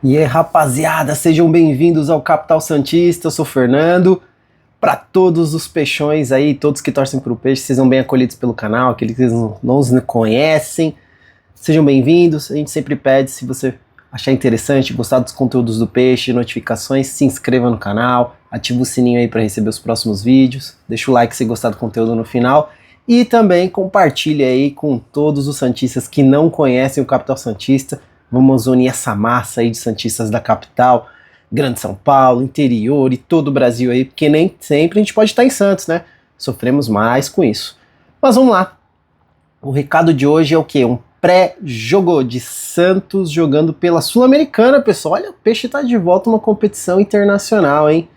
E aí, rapaziada, sejam bem-vindos ao Capital Santista. Eu sou o Fernando. Para todos os peixões aí, todos que torcem pro peixe, sejam bem acolhidos pelo canal, aqueles que não os conhecem, sejam bem-vindos. A gente sempre pede, se você achar interessante, gostar dos conteúdos do peixe, notificações, se inscreva no canal, ativa o sininho aí para receber os próximos vídeos, deixa o like se gostar do conteúdo no final e também compartilhe aí com todos os santistas que não conhecem o Capital Santista. Vamos unir essa massa aí de santistas da capital, Grande São Paulo, interior e todo o Brasil aí, porque nem sempre a gente pode estar em Santos, né? Sofremos mais com isso. Mas vamos lá. O recado de hoje é o quê? Um pré-jogo de Santos jogando pela Sul-Americana, pessoal. Olha, o Peixe tá de volta a uma competição internacional, hein?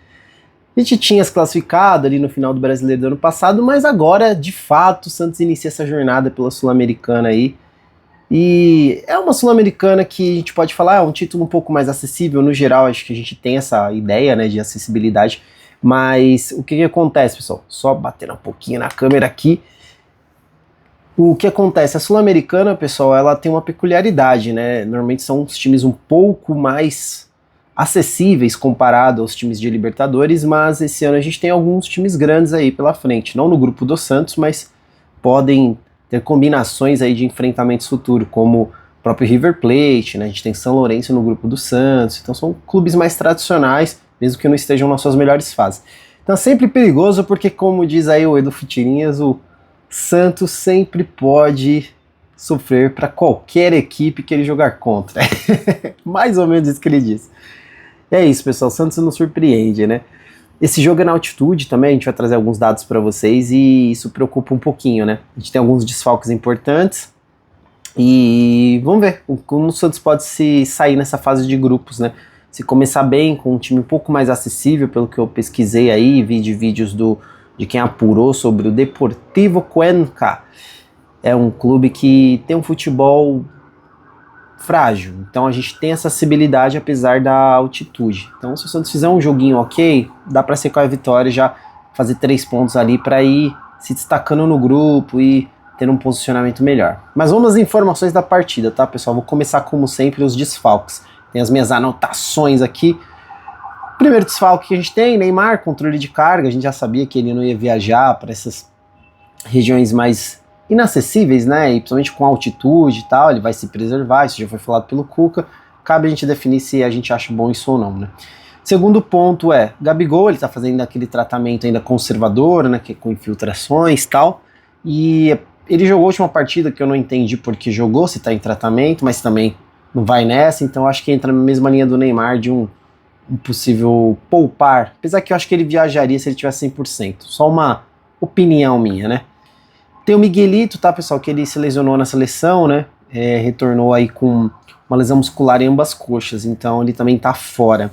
A gente tinha se classificado ali no final do Brasileiro do ano passado, mas agora, de fato, o Santos inicia essa jornada pela Sul-Americana aí. E é uma Sul-Americana que a gente pode falar, é um título um pouco mais acessível, no geral, acho que a gente tem essa ideia, né, de acessibilidade, mas o que acontece, pessoal? Só batendo um pouquinho na câmera aqui. O que acontece? A Sul-Americana, pessoal, ela tem uma peculiaridade, né, normalmente são os times um pouco mais acessíveis comparado aos times de Libertadores, mas esse ano a gente tem alguns times grandes aí pela frente, não no grupo do Santos, mas podem ter combinações aí de enfrentamentos futuros, como o próprio River Plate, né? A gente tem São Lourenço no grupo do Santos, então são clubes mais tradicionais, mesmo que não estejam nas suas melhores fases. Então é sempre perigoso porque, como diz aí o Edu Fitirinhas, o Santos sempre pode sofrer para qualquer equipe que ele jogar contra. Mais ou menos isso que ele diz. É isso, pessoal, o Santos nos surpreende, né? Esse jogo é na altitude também, a gente vai trazer alguns dados para vocês e isso preocupa um pouquinho, né? A gente tem alguns desfalques importantes e vamos ver como o Santos pode se sair nessa fase de grupos, né? Se começar bem, com um time um pouco mais acessível, pelo que eu pesquisei aí, vi de vídeos de quem apurou sobre o Deportivo Cuenca. É um clube que tem um futebol frágil, então a gente tem essa acessibilidade apesar da altitude. Então se o Santos fizer um joguinho ok, dá para ser com a vitória e já fazer 3 pontos ali para ir se destacando no grupo e ter um posicionamento melhor. Mas vamos às informações da partida, tá, pessoal? Vou começar como sempre os desfalques. Tem as minhas anotações aqui. Primeiro desfalque que a gente tem, Neymar, controle de carga. A gente já sabia que ele não ia viajar para essas regiões mais inacessíveis, né, e principalmente com altitude e tal, ele vai se preservar, isso já foi falado pelo Cuca, cabe a gente definir se a gente acha bom isso ou não, né. Segundo ponto é, Gabigol, ele tá fazendo aquele tratamento ainda conservador, né, que é com infiltrações e tal, e ele jogou a última partida que eu não entendi porque jogou, se tá em tratamento, mas também não vai nessa, então acho que entra na mesma linha do Neymar de um possível poupar, apesar que eu acho que ele viajaria se ele tivesse 100%, só uma opinião minha, né. Tem o Miguelito, tá, pessoal, que ele se lesionou na seleção, né, retornou aí com uma lesão muscular em ambas coxas, então ele também tá fora.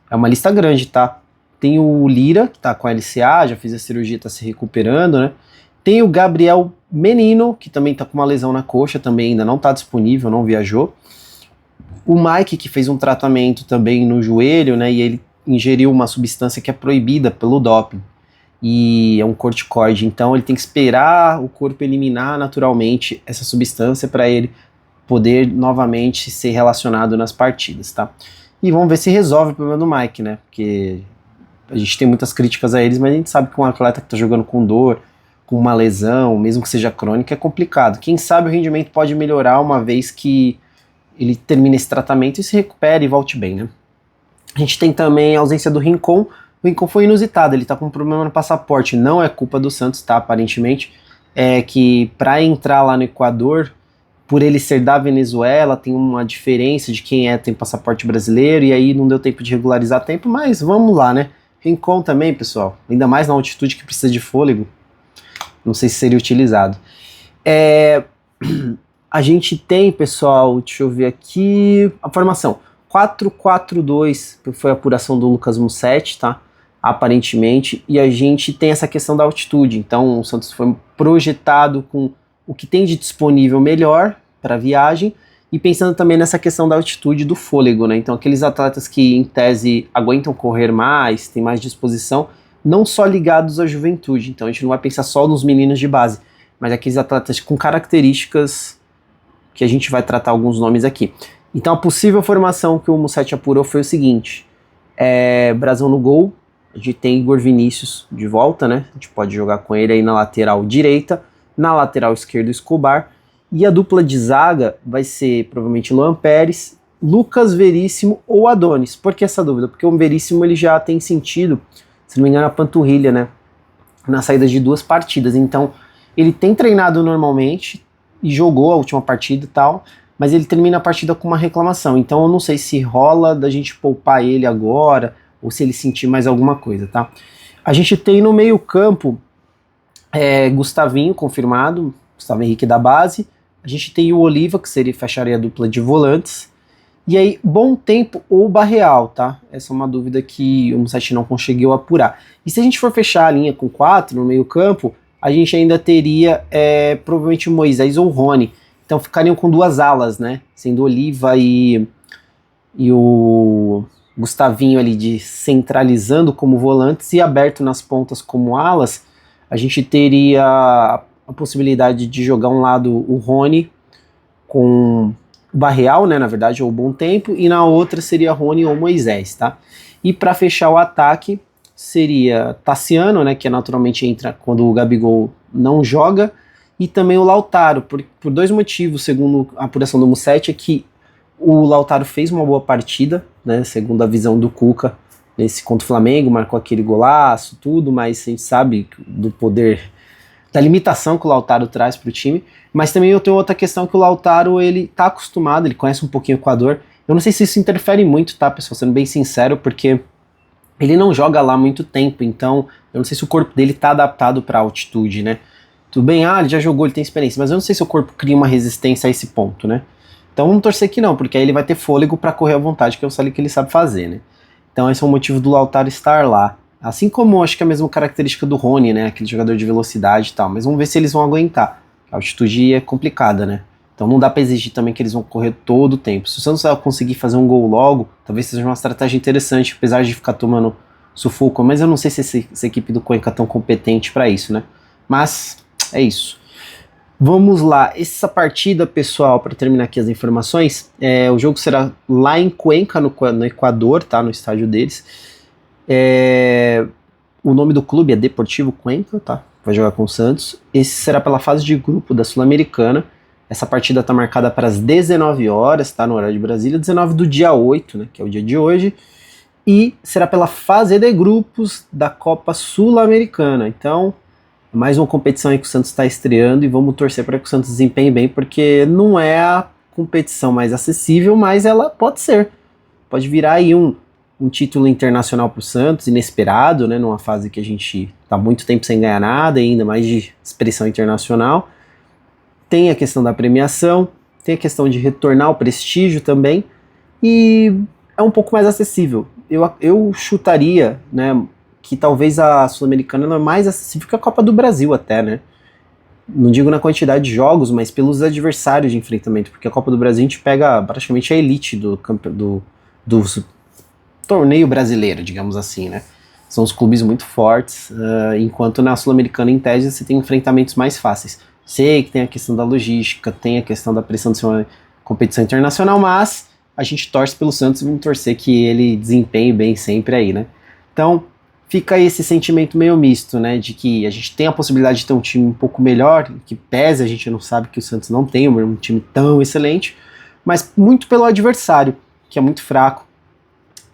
É uma lista grande, tá? Tem o Lira, que tá com a LCA, já fez a cirurgia, tá se recuperando, né. Tem o Gabriel Menino, que também tá com uma lesão na coxa, também ainda não tá disponível, não viajou. O Mike, que fez um tratamento também no joelho, né, e ele ingeriu uma substância que é proibida pelo doping. E é um corticoide, então ele tem que esperar o corpo eliminar naturalmente essa substância para ele poder novamente ser relacionado nas partidas, tá? E vamos ver se resolve o problema do Mike, né? Porque a gente tem muitas críticas a eles, mas a gente sabe que um atleta que tá jogando com dor, com uma lesão, mesmo que seja crônica, é complicado. Quem sabe o rendimento pode melhorar uma vez que ele termine esse tratamento e se recupere e volte bem, né? A gente tem também a ausência do Rincon. O Rincon foi inusitado, ele tá com um problema no passaporte, não é culpa do Santos, tá, aparentemente, é que para entrar lá no Equador, por ele ser da Venezuela, tem uma diferença de quem tem passaporte brasileiro, e aí não deu tempo de regularizar tempo, mas vamos lá, né. Rincon também, pessoal, ainda mais na altitude que precisa de fôlego, não sei se seria utilizado. A gente tem, pessoal, deixa eu ver aqui, a formação, 4-4-2, foi a apuração do Lucas Mussetti, tá? Aparentemente, e a gente tem essa questão da altitude, então o Santos foi projetado com o que tem de disponível melhor para a viagem, e pensando também nessa questão da altitude do fôlego, né, então aqueles atletas que em tese aguentam correr mais, têm mais disposição, não só ligados à juventude, então a gente não vai pensar só nos meninos de base, mas aqueles atletas com características que a gente vai tratar alguns nomes aqui. Então a possível formação que o Musetti apurou foi o seguinte: Brazão no gol, a gente tem Igor Vinícius de volta, né? A gente pode jogar com ele aí na lateral direita, na lateral esquerda Escobar, e a dupla de zaga vai ser provavelmente Luan Pérez, Lucas Veríssimo ou Adonis. Por que essa dúvida? Porque o Veríssimo ele já tem sentido, se não me engano, a panturrilha, né? Na saída de 2 partidas. Então ele tem treinado normalmente e jogou a última partida e tal, mas ele termina a partida com uma reclamação. Então eu não sei se rola da gente poupar ele agora ou se ele sentir mais alguma coisa, tá? A gente tem no meio-campo Gustavinho confirmado, Gustavo Henrique da base. A gente tem o Oliva, que fecharia a dupla de volantes. E aí, Bom Tempo ou Barreal, tá? Essa é uma dúvida que o Musetti não conseguiu apurar. E se a gente for fechar a linha com 4 no meio-campo, a gente ainda teria provavelmente o Moisés ou o Rony. Então ficariam com 2 alas, né? Sendo Oliva e o Gustavinho ali centralizando como volantes e aberto nas pontas como alas. A gente teria a possibilidade de jogar um lado o Rony com o Barreal, né, na verdade, ou o Bom Tempo, e na outra seria Rony ou Moisés, tá? E para fechar o ataque seria Tassiano, né, que naturalmente entra quando o Gabigol não joga, e também o Lautaro, por 2 motivos, segundo a apuração do Musetti, é que o Lautaro fez uma boa partida, né, segundo a visão do Cuca, nesse contra o Flamengo, marcou aquele golaço, tudo, mas a gente sabe do poder, da limitação que o Lautaro traz para o time. Mas também eu tenho outra questão, que o Lautaro, ele tá acostumado, ele conhece um pouquinho o Equador. Eu não sei se isso interfere muito, tá, pessoal, sendo bem sincero, porque ele não joga lá há muito tempo, então eu não sei se o corpo dele tá adaptado para altitude, né? Tudo bem, ele já jogou, ele tem experiência, mas eu não sei se o corpo cria uma resistência a esse ponto, né? Então vamos torcer que não, porque aí ele vai ter fôlego para correr à vontade, que é o que ele sabe fazer, né? Então esse é o motivo do Lautaro estar lá. Assim como acho que é a mesma característica do Rony, né? Aquele jogador de velocidade e tal. Mas vamos ver se eles vão aguentar. A altitude é complicada, né? Então não dá pra exigir também que eles vão correr todo o tempo. Se o Santos vai conseguir fazer um gol logo, talvez seja uma estratégia interessante, apesar de ficar tomando sufoco. Mas eu não sei se essa equipe do Cuenca é tão competente pra isso, né? Mas é isso. Vamos lá, essa partida, pessoal, para terminar aqui as informações, o jogo será lá em Cuenca, no Equador, tá? No estádio deles. O nome do clube é Deportivo Cuenca, tá? Vai jogar com o Santos. Esse será pela fase de grupo da Sul-Americana. Essa partida está marcada para as 19 horas, tá? No horário de Brasília, 19 do dia 8, né? Que é o dia de hoje. E será pela fase de grupos da Copa Sul-Americana. Então, mais uma competição aí que o Santos está estreando e vamos torcer para que o Santos desempenhe bem, porque não é a competição mais acessível, mas ela pode ser. Pode virar aí um título internacional para o Santos, inesperado, né, numa fase que a gente está muito tempo sem ganhar nada, ainda mais de expressão internacional. Tem a questão da premiação, tem a questão de retornar o prestígio também, e é um pouco mais acessível. Eu chutaria, né, que talvez a Sul-Americana é mais acessível que a Copa do Brasil até, né? Não digo na quantidade de jogos, mas pelos adversários de enfrentamento, porque a Copa do Brasil a gente pega praticamente a elite do torneio brasileiro, digamos assim, né? São os clubes muito fortes, enquanto na Sul-Americana, em tese, você tem enfrentamentos mais fáceis. Sei que tem a questão da logística, tem a questão da pressão de ser uma competição internacional, mas a gente torce pelo Santos e vamos torcer que ele desempenhe bem sempre aí, né? Então, fica aí esse sentimento meio misto, né, de que a gente tem a possibilidade de ter um time um pouco melhor, que pese a gente não sabe que o Santos não tem um time tão excelente, mas muito pelo adversário, que é muito fraco,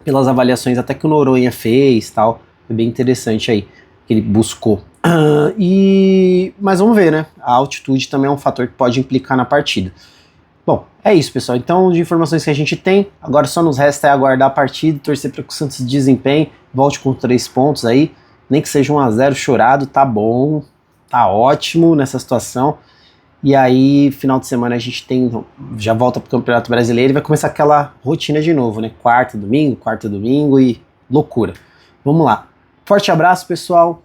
pelas avaliações até que o Noronha fez, tal, é bem interessante aí, que ele buscou. Mas vamos ver, né, a altitude também é um fator que pode implicar na partida. Bom, é isso, pessoal. Então, de informações que a gente tem, agora só nos resta aguardar a partida, torcer para que o Santos desempenhe, volte com 3 pontos aí, nem que seja 1-0 chorado, tá bom, tá ótimo nessa situação. E aí, final de semana a gente já volta pro Campeonato Brasileiro e vai começar aquela rotina de novo, né? Quarta, domingo e loucura. Vamos lá. Forte abraço, pessoal.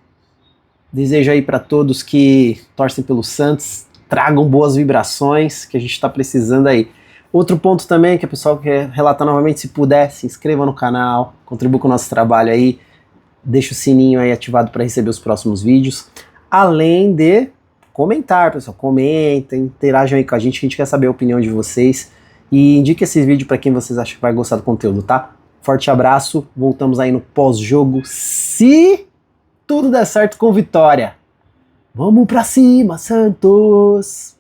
Desejo aí para todos que torcem pelo Santos, tragam boas vibrações, que a gente está precisando aí. Outro ponto também que o pessoal quer relatar novamente, se puder, se inscreva no canal, contribua com o nosso trabalho aí, deixa o sininho aí ativado para receber os próximos vídeos, além de comentar, pessoal, comentem, interajam aí com a gente quer saber a opinião de vocês, E indique esse vídeo para quem vocês acham que vai gostar do conteúdo, tá? Forte abraço, voltamos aí no pós-jogo, se tudo der certo com vitória. Vamos pra cima, Santos!